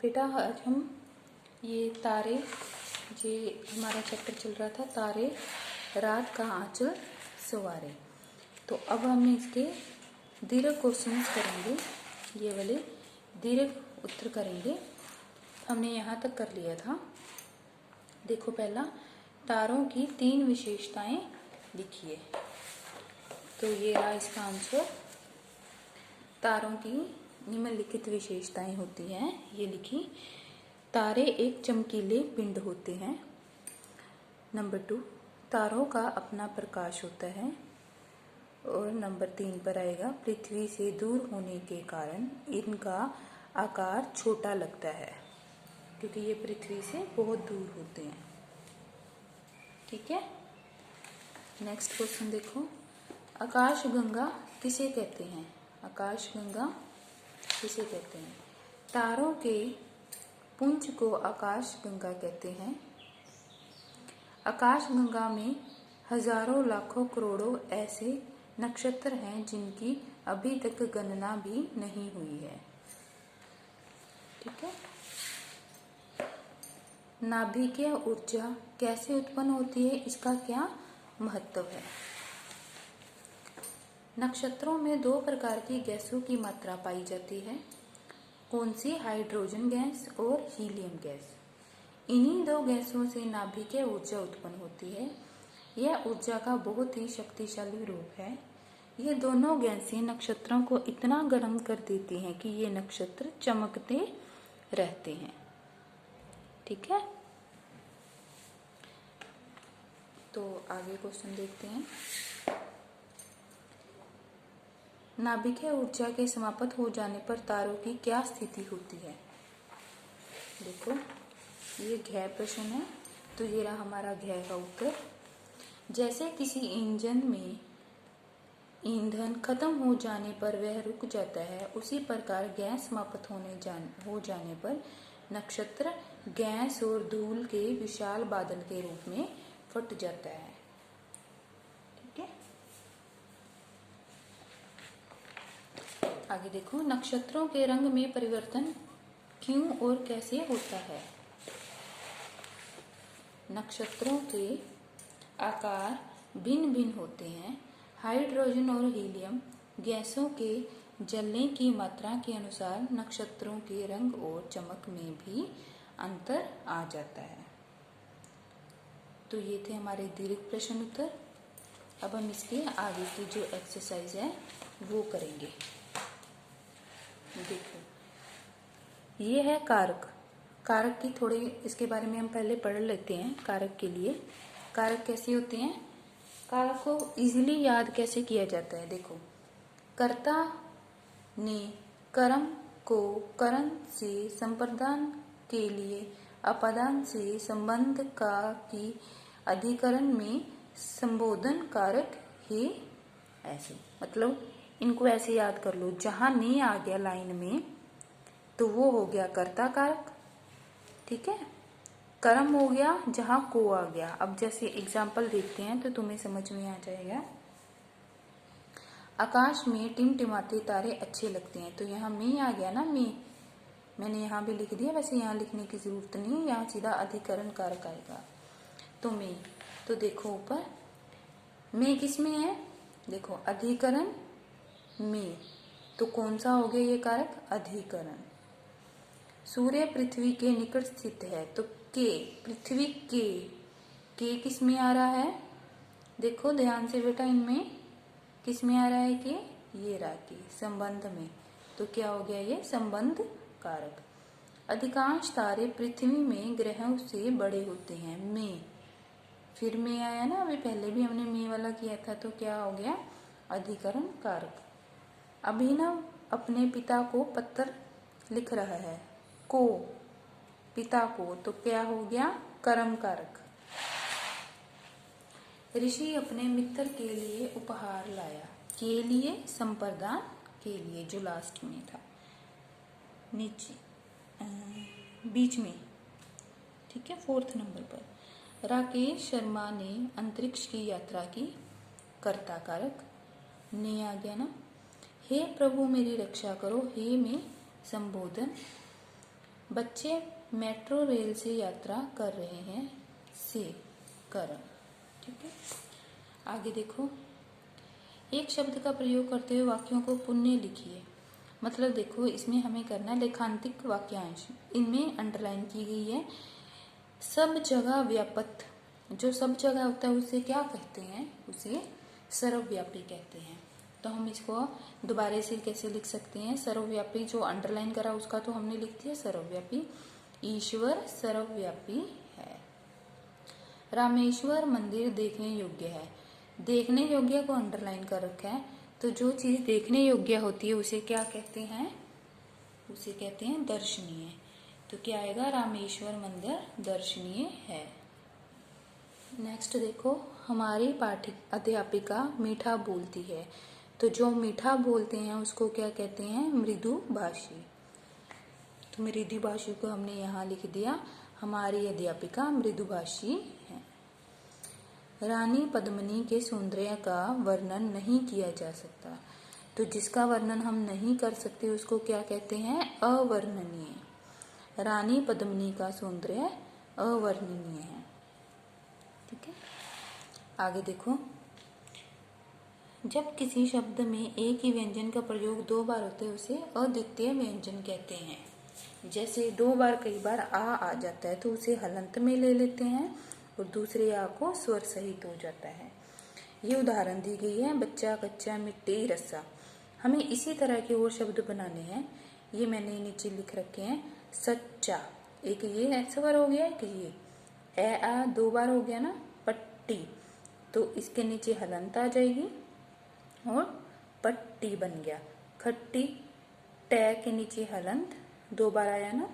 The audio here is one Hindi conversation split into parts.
बेटा आज हम ये तारे, ये हमारा चैप्टर चल रहा था तारे रात का आंचल सवारे। तो अब हम इसके दीर्घ क्वेश्चंस करेंगे, ये वाले दीर्घ उत्तर करेंगे। हमने यहाँ तक कर लिया था। देखो पहला, तारों की 3 विशेषताएं लिखिए। तो ये रहा इसका आंसर। तारों की निम्नलिखित विशेषताएं होती हैं, ये लिखी। तारे एक चमकीले पिंड होते हैं। नंबर 2, तारों का अपना प्रकाश होता है। और नंबर 3 पर आएगा, पृथ्वी से दूर होने के कारण इनका आकार छोटा लगता है, क्योंकि ये पृथ्वी से बहुत दूर होते हैं। ठीक है। नेक्स्ट क्वेश्चन देखो, आकाशगंगा किसे कहते हैं? आकाशगंगा किसे कहते हैं? तारों के पुंज को आकाशगंगा कहते हैं। आकाशगंगा में हजारों लाखों करोड़ों ऐसे नक्षत्र हैं जिनकी अभी तक गणना भी नहीं हुई है। ठीक है। नाभिकीय ऊर्जा कैसे उत्पन्न होती है, इसका क्या महत्व है? नक्षत्रों में 2 प्रकार की गैसों की मात्रा पाई जाती है। कौन सी? हाइड्रोजन गैस और हीलियम गैस। इन्हीं 2 गैसों से नाभिकीय ऊर्जा उत्पन्न होती है। यह ऊर्जा का बहुत ही शक्तिशाली रूप है। ये दोनों गैसें नक्षत्रों को इतना गर्म कर देती हैं कि ये नक्षत्र चमकते रहते हैं। ठीक है। तो आगे क्वेश्चन देखते हैं। नाभिकीय ऊर्जा के समाप्त हो जाने पर तारों की क्या स्थिति होती है? देखो ये घ प्रश्न है, तो ये रहा हमारा घ का उत्तर। जैसे किसी इंजन में ईंधन खत्म हो जाने पर वह रुक जाता है, उसी प्रकार गैस समाप्त हो जाने पर नक्षत्र गैस और धूल के विशाल बादल के रूप में फट जाता है। ठीक है। आगे देखो, नक्षत्रों के रंग में परिवर्तन क्यों और कैसे होता है? नक्षत्रों के आकार भिन्न भिन्न होते हैं। हाइड्रोजन और हीलियम गैसों के जलने की मात्रा के अनुसार नक्षत्रों के रंग और चमक में भी अंतर आ जाता है। तो ये थे हमारे दीर्घ प्रश्न उत्तर। अब हम इसके आगे की जो एक्सरसाइज है वो करेंगे। देखो ये है कारक। कारक की थोड़ी इसके बारे में हम पहले पढ़ लेते हैं। कारक के लिए कारक कैसे होते हैं, कारक को इजीली याद कैसे किया जाता है? देखो, कर्ता ने कर्म को करण से संप्रदान के लिए अपादान से संबंध का की अधिकरण में संबोधन कारक है। ऐसे मतलब इनको ऐसे याद कर लो, जहां ने आ गया लाइन में तो वो हो गया कर्ता कारक। ठीक है। कर्म हो गया जहां को आ गया। अब जैसे एग्जाम्पल देखते हैं तो तुम्हें समझ में आ जाएगा। आकाश में टिमटिमाते तारे अच्छे लगते हैं, तो यहाँ में आ गया ना, में मैंने यहाँ भी लिख दिया। वैसे यहाँ लिखने की जरूरत नहीं है, यहाँ सीधा अधिकरण कारक आएगा। तो में, तो देखो ऊपर में किस में है? देखो अधिकरण में, तो कौन सा हो गया ये कारक? अधिकरण। सूर्य पृथ्वी के निकट स्थित है, तो के, पृथ्वी के किस में आ रहा है? देखो ध्यान से बेटा, इनमें किस में आ रहा है कि ये रहा के संबंध में, तो क्या हो गया ये? संबंध कारक। अधिकांश तारे पृथ्वी में ग्रहों से बड़े होते हैं। में, फिर में आया ना, अभी पहले भी हमने में वाला किया था, तो क्या हो गया? अधिकरण कारक। अभिनव अपने पिता को पत्र लिख रहा है, को, पिता को, तो क्या हो गया? कर्म कारक। ऋषि अपने मित्र के लिए उपहार लाया, के लिए, संप्रदान के लिए, जो लास्ट में था, नीचे बीच में। ठीक है, 4th नंबर पर। राकेश शर्मा ने अंतरिक्ष की यात्रा की, कर्ता कारक। ने आ गया ना। हे प्रभु मेरी रक्षा करो, हे में संबोधन। बच्चे मेट्रो रेल से यात्रा कर रहे हैं, से कर। ठीक है, आगे देखो, एक शब्द का प्रयोग करते हुए वाक्यों को पुनः लिखिए। मतलब देखो, इसमें हमें करना है लेखांतिक वाक्यांश, इनमें अंडरलाइन की गई है। सब जगह व्याप्त, जो सब जगह होता है उसे क्या कहते हैं? उसे सर्वव्यापी कहते हैं। तो हम इसको दोबारा से कैसे लिख सकते हैं? सर्वव्यापी, जो अंडरलाइन करा उसका तो हमने लिख दिया सर्वव्यापी। ईश्वर सर्वव्यापी है। रामेश्वर मंदिर देखने योग्य है। देखने योग्य को अंडरलाइन कर रखा है, तो जो चीज देखने योग्य होती है उसे क्या कहते हैं? उसे कहते हैं दर्शनीय। तो क्या आएगा? रामेश्वर मंदिर दर्शनीय है। नेक्स्ट देखो, हमारी अध्यापिका मीठा बोलती है। तो जो मीठा बोलते हैं उसको क्या कहते हैं? मृदुभाषी। तो मृदुभाषी को हमने यहाँ लिख दिया, हमारी अध्यापिका मृदुभाषी है। रानी पद्मिनी के सौंदर्य का वर्णन नहीं किया जा सकता। तो जिसका वर्णन हम नहीं कर सकते उसको क्या कहते हैं? अवर्णनीय। रानी पद्मिनी का सौंदर्य अवर्णनीय है। ठीक है, आगे देखो, जब किसी शब्द में एक ही व्यंजन का प्रयोग 2 बार होते है उसे अद्वितीय व्यंजन कहते हैं। जैसे 2 बार कई बार आ जाता है तो उसे हलंत में ले लेते हैं और दूसरे आ को स्वर सहित हो जाता है। ये उदाहरण दी गई है, बच्चा, कच्चा, मिट्टी, रस्सा। हमें इसी तरह के और शब्द बनाने हैं। ये मैंने नीचे लिख रखे हैं। सच्चा, एक ये स्वर हो गया, एक ये ए आ 2 बार हो गया ना। पट्टी, तो इसके नीचे हलंत आ जाएगी और पट्टी बन गया। खट्टी, टे के नीचे हलंत 2 बार आया ना।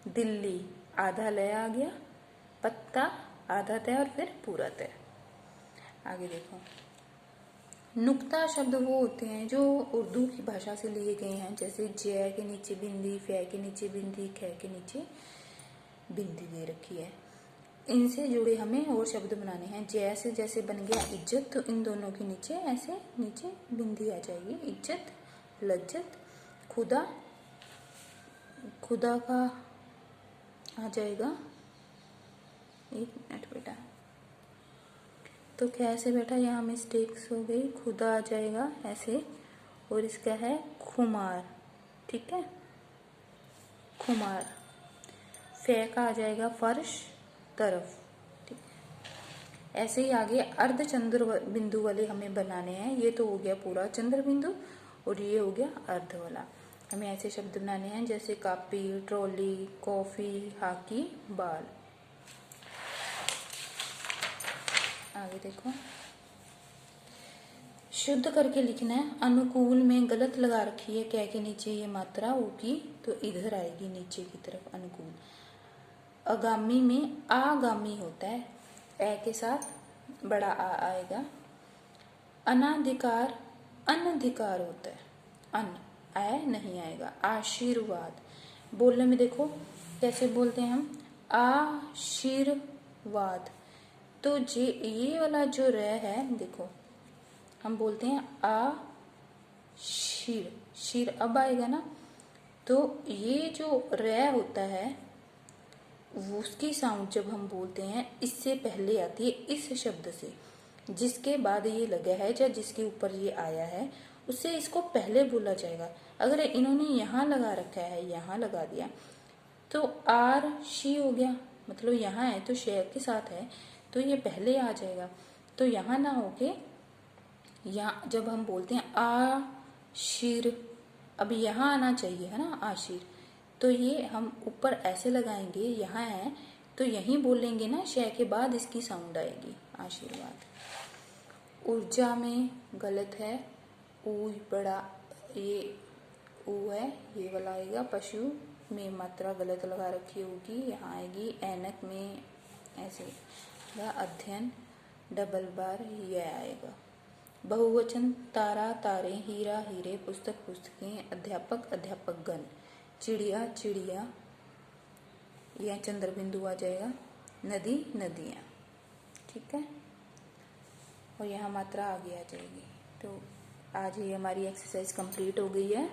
दिल्ली, आधा लय आ गया। पत्ता, आधा तय और फिर पूरा तय। आगे देखो, नुक्ता शब्द वो होते हैं जो उर्दू की भाषा से लिए गए हैं। जैसे जय के नीचे बिंदी, फे के नीचे बिंदी, खे के नीचे बिंदी दे रखी है। इनसे जुड़े हमें और शब्द बनाने हैं। जय से जैसे बन गया इज्जत, तो इन दोनों के नीचे ऐसे नीचे बिंदी आ जाएगी। इज्जत, लज्जत। खुदा, खुदा का आ जाएगा, एक मिनट बेटा, तो कैसे बेटा यहाँ मिस्टेक्स हो गई। खुदा आ जाएगा ऐसे, और इसका है खुमार। ठीक है, खुमार। फे का आ जाएगा फर्श, तरफ। ठीक, ऐसे ही आगे अर्ध चंद्र बिंदु वाले हमें बनाने हैं। ये तो हो गया पूरा चंद्र बिंदु और ये हो गया अर्ध वाला। हमें ऐसे शब्द बनाने हैं जैसे कापी, ट्रॉली, कॉफी, हाकी, बाल। आगे देखो, शुद्ध करके लिखना है। अनुकूल में गलत लगा रखी है, क्या के नीचे ये मात्रा ऊ की, तो इधर आएगी नीचे की तरफ अनुकूल। आगामी में आगामी होता है, ए के साथ बड़ा आ आएगा। अनाधिकार अनधिकार होता है, अन आय नहीं आएगा। आशीर्वाद, बोलने में देखो कैसे बोलते हैं हम, आशीर्वाद। तो ये वाला जो र है देखो, हम बोलते हैं आ शीर, शीर अब आएगा ना। तो ये जो र होता है उसकी साउंड जब हम बोलते हैं इससे पहले आती है इस शब्द से, जिसके बाद ये लगा है या जिसके ऊपर ये आया है उससे इसको पहले बोला जाएगा। अगर इन्होंने यहाँ लगा रखा है, यहाँ लगा दिया, तो आर शी हो गया, मतलब यहाँ है तो शेर के साथ है तो ये पहले आ जाएगा। तो यहाँ ना होके यहाँ जब हम बोलते हैं आशीर, अब यहाँ आना चाहिए है ना आशीर, तो ये हम ऊपर ऐसे लगाएंगे, यहाँ है तो यहीं बोलेंगे ना, शय के बाद इसकी साउंड आएगी आशीर्वाद। ऊर्जा में गलत है, ऊ बड़ा, ये ऊ है ये वाला आएगा। पशु में मात्रा गलत लगा रखी होगी, यहाँ आएगी। ऐनक में ऐसे, अध्ययन डबल बार ये आएगा। बहुवचन तारा तारे, हीरा हीरे, पुस्तक पुस्तकें, अध्यापक अध्यापकगण, चिड़िया चिड़िया, यह चंद्र बिंदु आ जाएगा। नदी नदियाँ। ठीक है, और यहाँ मात्रा आगे आ जाएगी। तो आज ये हमारी एक्सरसाइज कंप्लीट हो गई है।